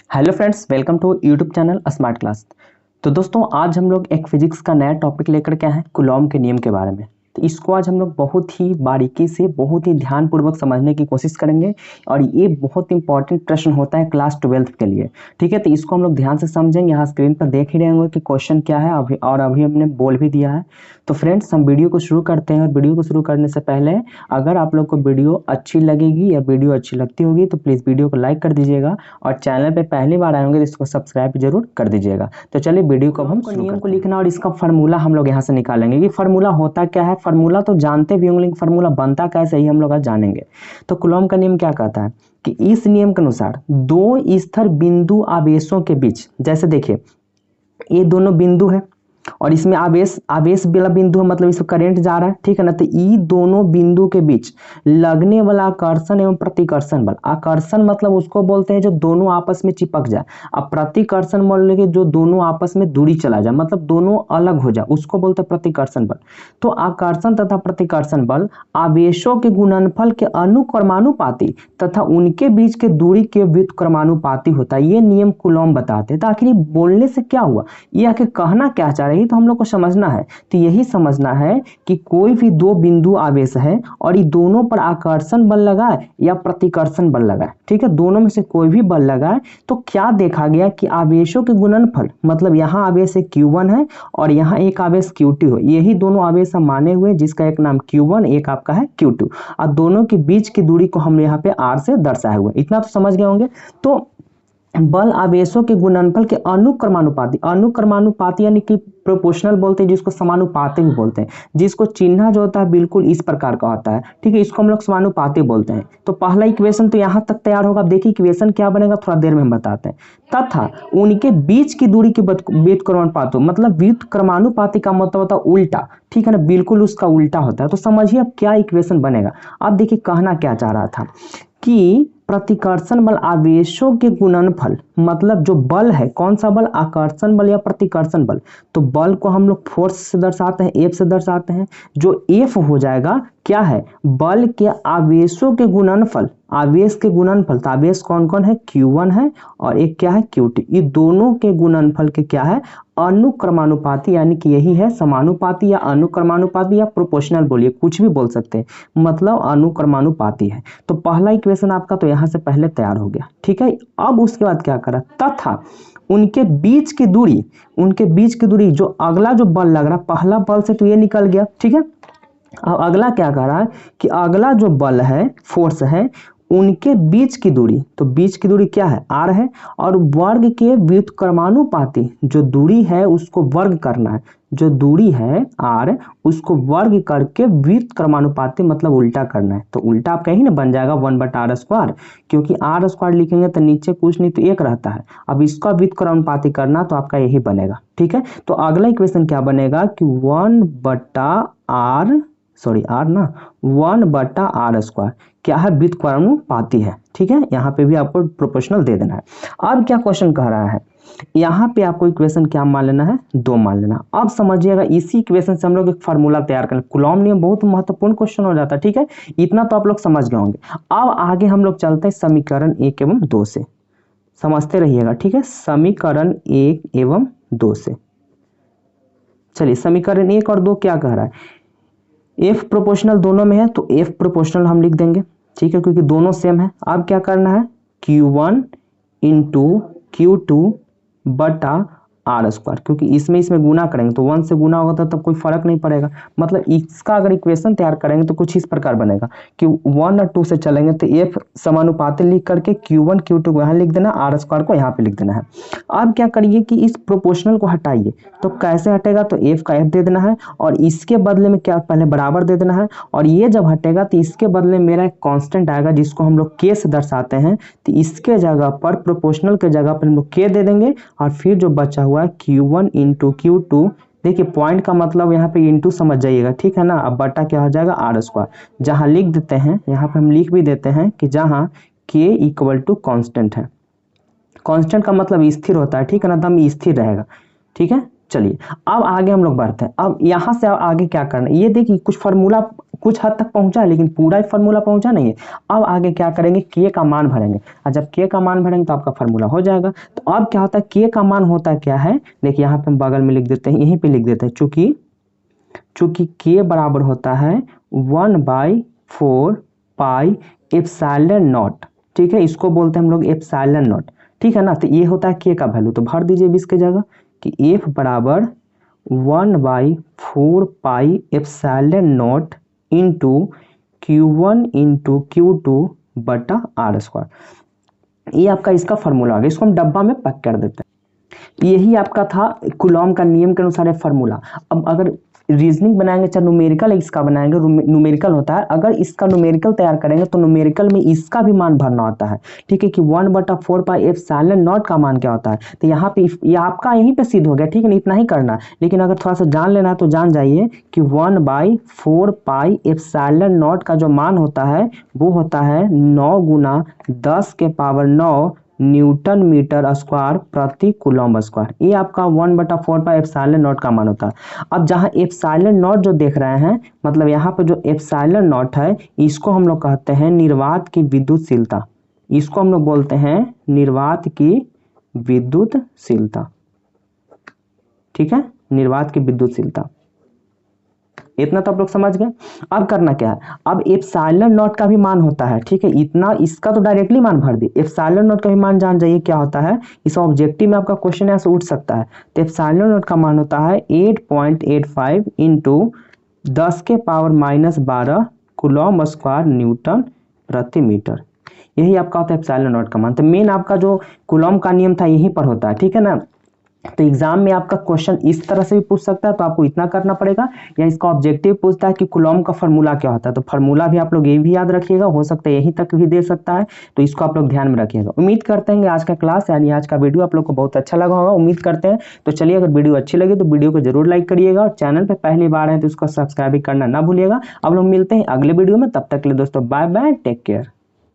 Hello friends, welcome to YouTube channel smart class. तो दोस्तों, आज हम लोग एक फिजिक्स का नया टॉपिक लेकर के आए हैं, कूलॉम के नियम के बारे में। तो इसको आज हम लोग बहुत ही बारीकी से, बहुत ही ध्यानपूर्वक समझने की कोशिश करेंगे। और ये बहुत इंपॉर्टेंट प्रश्न होता है क्लास 12th के लिए। ठीक है, तो इसको हम लोग ध्यान से समझेंगे। यहाँ स्क्रीन पर देख ही रहे होंगे कि क्वेश्चन क्या है अभी हमने बोल भी दिया है। तो फ्रेंड्स, हम वीडियो को शुरू करते हैं। और वीडियो को शुरू करने से पहले अगर आप लोग को वीडियो अच्छी लगेगी या वीडियो अच्छी लगती होगी तो प्लीज़ वीडियो को लाइक कर दीजिएगा। और चैनल पे पहली बार आए होंगे तो इसको सब्सक्राइब जरूर कर दीजिएगा। तो चलिए वीडियो को हम नियम को लिखना और इसका फार्मूला हम लोग यहाँ से निकालेंगे कि फार्मूला होता क्या है। फार्मूला तो जानते भी होंगे, लेकिन फार्मूला बनता कैसे ही हम लोग आज जानेंगे। तो कूलॉम का नियम क्या कहता है कि इस नियम के अनुसार दो स्थिर बिंदु आवेशों के बीच, जैसे देखिए ये दोनों बिंदु है और इसमें आवेश वाला बिंदु है, मतलब इसमें करंट जा रहा है। ठीक है ना। तो ये दोनों बिंदु के बीच लगने वाला आकर्षण एवं प्रतिकर्षण बल, आकर्षण मतलब उसको बोलते हैं जो दोनों आपस में चिपक जाए। अब प्रतिकर्षण बोलने के जो दोनों आपस में दूरी चला जाए, मतलब दोनों अलग हो जाए, उसको बोलते हैं प्रतिकर्षण बल। तो आकर्षण तथा प्रतिकर्षण बल आवेशों के गुणनफल के अनुक्रमानुपाती तथा उनके बीच के दूरी के व्युत्क्रमानुपाती होता है। ये नियम कूलॉम बताते हैं। तो आखिर बोलने से क्या हुआ, ये आखिर कहना क्या चाह रही, तो हम लोग को समझना है। तो यही समझना है कि कोई भी दो बिंदु आवेश है और ये दोनों पर आकर्षण बल लगाए या प्रतिकर्षण बल लगाए, ठीक है, दोनों में से कोई भी बल लगाए, तो क्या देखा गया कि आवेशों के गुणनफल, मतलब यहाँ आवेश एक Q1 है और यहाँ एक आवेश Q2 है। यही दोनों आवेश हम माने हुए, जिसका एक नाम Q1 एक आपका है Q2, और दोनों के बीच की दूरी को हम यहाँ पे R से दर्शाए हुए। इतना तो समझ गए होंगे। तो बल आवेशों के गुणनफल के अनुक्रमानुपाती, अनुक्रमानुपाती यानी कि प्रोपोर्शनल बोलते हैं, जिसको समानुपाती भी बोलते हैं, जिसको चिन्ह जो होता है बिल्कुल इस प्रकार का होता है। ठीक है, इसको हम लोग समानुपाती बोलते हैं। तो पहला इक्वेशन तो यहाँ तक तैयार होगा। अब देखिए इक्वेशन क्या बनेगा, थोड़ा देर में हम बताते हैं। तथा उनके बीच की दूरी के व्युत्क्रमानुपाती, मतलब व्युत्क्रमानुपाती का मतलब होता है उल्टा। ठीक है ना, बिल्कुल उसका उल्टा होता है। तो समझिए अब क्या इक्वेशन बनेगा। अब देखिए कहना क्या चाह रहा था कि प्रतिकर्षण बल आवेशों के गुणनफल, मतलब जो बल है, कौन सा बल, आकर्षण बल या प्रतिकर्षण बल। तो बल को हम लोग फोर्स से दर्शाते हैं, एफ से दर्शाते हैं। जो एफ हो जाएगा क्या है, बल के आवेशों के गुणनफल, आवेश के गुणनफल। तो आवेश कौन कौन है, Q1 है और एक क्या है Q2। ये दोनों के गुणनफल के क्या है, अनुक्रमानुपाती, यानी कि यही है समानुपाती या अनुक्रमानुपाती या प्रोपोर्शनल, बोलिए कुछ भी बोल सकते हैं, मतलब अनुक्रमानुपाती है। तो पहला इक्वेशन आपका तो यहाँ से पहले तैयार हो गया। ठीक है, अब उसके बाद क्या करा, तथा उनके बीच की दूरी, उनके बीच की दूरी, जो अगला जो बल लग रहा, पहला बल से तो ये निकल गया। ठीक है, अब अगला क्या कर रहा है कि अगला जो बल है, फोर्स है, उनके बीच की दूरी, तो बीच की दूरी क्या है, R है, और वर्ग के व्युत्क्रमानुपाती, जो दूरी है उसको वर्ग करना है, जो दूरी है R उसको वर्ग करके व्युत्क्रमानुपाती मतलब उल्टा करना है। तो उल्टा आपका ही ना बन जाएगा 1/r², क्योंकि r² लिखेंगे तो नीचे कुछ नहीं तो एक रहता है। अब इसका व्युत्क्रमानुपाती करना तो आपका यही बनेगा। ठीक है, तो अगला इक्वेशन क्या बनेगा कि 1/r² क्या है, व्युत्क्रमानुपाती है। ठीक है, यहाँ पे भी आपको प्रोपोर्शनल दे देना है। अब क्या क्वेश्चन कह रहा है, यहाँ पे आपको इक्वेशन क्या मान लेना है, 2 मान लेना। अब समझिएगा इसी इक्वेशन से हम लोग एक फार्मूला तैयार करें। कूलॉम नियम बहुत महत्वपूर्ण क्वेश्चन हो जाता है। ठीक है, इतना तो आप लोग समझ गए होंगे। अब आगे हम लोग चलते हैं समीकरण 1 एवं 2 से, समझते रहिएगा। ठीक है, समीकरण 1 एवं 2 से चलिए। समीकरण 1 और 2 क्या कह रहा है, एफ प्रोपोर्शनल दोनों में है तो एफ प्रोपोर्शनल हम लिख देंगे। ठीक है, क्योंकि दोनों सेम है। अब क्या करना है, Q1 इंटू Q2 बटा R², क्योंकि इसमें गुना करेंगे तो 1 से गुना होगा तब कोई फर्क नहीं पड़ेगा। मतलब इसका अगर इक्वेशन तैयार करेंगे तो कुछ इस प्रकार बनेगा कि 1 और 2 से चलेंगे तो एफ समानुपाती लिख करके Q1 Q2 को यहाँ लिख देना, R² को यहाँ पे लिख देना है। अब क्या करिए कि इस प्रोपोर्शनल को हटाइए। तो कैसे हटेगा, तो एफ का एफ दे देना है और इसके बदले में क्या, पहले बराबर दे देना है। और ये जब हटेगा तो इसके बदले मेरा एक कांस्टेंट आएगा जिसको हम लोग के से दर्शाते हैं। तो इसके जगह पर, प्रोपोर्शनल के जगह पर हम लोग के दे देंगे और फिर जो बचा हुआ है Q1 इंटू Q2, देखिए पॉइंट का मतलब यहाँ पे इंटू समझ जाइएगा। ठीक है ना, अब बटा क्या हो जाएगा, R²। जहाँ लिख देते हैं, यहाँ पे हम लिख भी देते हैं कि जहाँ K इक्वल टू कॉन्स्टेंट है। कांस्टेंट का मतलब स्थिर होता है। ठीक है ना, दम स्थिर रहेगा। ठीक है, चलिए अब आगे हम लोग बढ़ते हैं। अब यहाँ से आगे क्या करना है, ये देखिए कुछ फार्मूला कुछ हद तक पहुंचा है लेकिन पूरा फार्मूला पहुंचा नहीं है। अब आगे क्या करेंगे, के का मान भरेंगे और जब के का मान भरेंगे तो आपका फार्मूला हो जाएगा। तो अब क्या होता है, के का मान होता है क्या है, देखिए यहाँ पे हम बगल में लिख देते हैं, यहीं पे लिख देते हैं, चूंकि के बराबर होता है 1/4 पाई एप्सिलॉन नॉट, ठीक है, इसको बोलते हैं हम लोग एप्सिलॉन नॉट, ठीक है ना। तो ये होता है के का वैल्यू, तो भर दीजिए 20 की जगह कि एफ बराबर 1/4 pi epsilon not into Q1 into Q2 बटा आर स्क्वायर। ये आपका इसका फॉर्मूला आ गया, इसको हम डब्बा में पैक कर देते हैं। यही आपका था कूलॉम का नियम के अनुसार फार्मूला। अब अगर रीजनिंग बनाएंगे चाहे न्यूमेरिकल इसका बनाएंगे, न्यूमेरिकल होता है, अगर इसका न्यूमेरिकल तैयार करेंगे तो न्यूमेरिकल में इसका भी मान भरना होता है, ठीक है, कि 1/4 पाई एप्सिलॉन नॉट का मान क्या होता है। तो यहाँ पे ये आपका यहीं पे सिद्ध हो गया, ठीक है ना, इतना ही करना। लेकिन अगर थोड़ा सा जान लेना है तो जान जाइए कि 1/4 पाई एप्सिलॉन नॉट का जो मान होता है वो होता है 9 गुना 10 के पावर 9 न्यूटन मीटर स्क्वायर प्रति कूलॉम स्क्वायर। ये आपका 1/4 पाई एप्सिलॉन नॉट का मान होता है। अब जहाँ एप्सिलॉन नॉट जो देख रहे हैं, मतलब यहाँ पे जो एप्सिलॉन नॉट है इसको हम लोग कहते हैं निर्वात की विद्युतशीलता, इसको हम लोग बोलते हैं निर्वात की विद्युतशीलता, ठीक है, निर्वात की विद्युतशीलता। इतना तो आप लोग समझ गए। अब करना क्या है, अब एप्सिलॉन नॉट का भी मान होता है, ठीक है, इतना इसका तो डायरेक्टली मान भर दी, एप्सिलॉन नॉट का भी मान जान जाइए क्या होता है। इस ऑब्जेक्टिव में आपका क्वेश्चन ऐसे उठ सकता है। तो एप्सिलॉन नॉट का मान होता है 8.85 इंटू 10 के पावर -12 कूलॉम स्क्वायर न्यूटन प्रति मीटर। यही आपका होता है एप्सिलॉन नॉट का मान। तो मेन आपका जो कूलॉम का नियम था यहीं पर होता है, ठीक है ना। तो एग्जाम में आपका क्वेश्चन इस तरह से भी पूछ सकता है, तो आपको इतना करना पड़ेगा, या इसका ऑब्जेक्टिव पूछता है कि कूलॉम का फार्मूला क्या होता है, तो फार्मूला भी आप लोग ये भी याद रखिएगा, हो सकता है यहीं तक भी दे सकता है, तो इसको आप लोग ध्यान में रखिएगा। उम्मीद करते हैं कि आज का क्लास यानी आज का वीडियो आप लोग को बहुत अच्छा लगा होगा, उम्मीद करते हैं। तो चलिए, अगर वीडियो अच्छी लगी तो वीडियो को जरूर लाइक करिएगा, और चैनल पर पहली बार है तो उसको सब्सक्राइब करना ना भूलिएगा। अब लोग मिलते हैं अगले वीडियो में, तब तक के लिए दोस्तों बाय बाय, टेक केयर।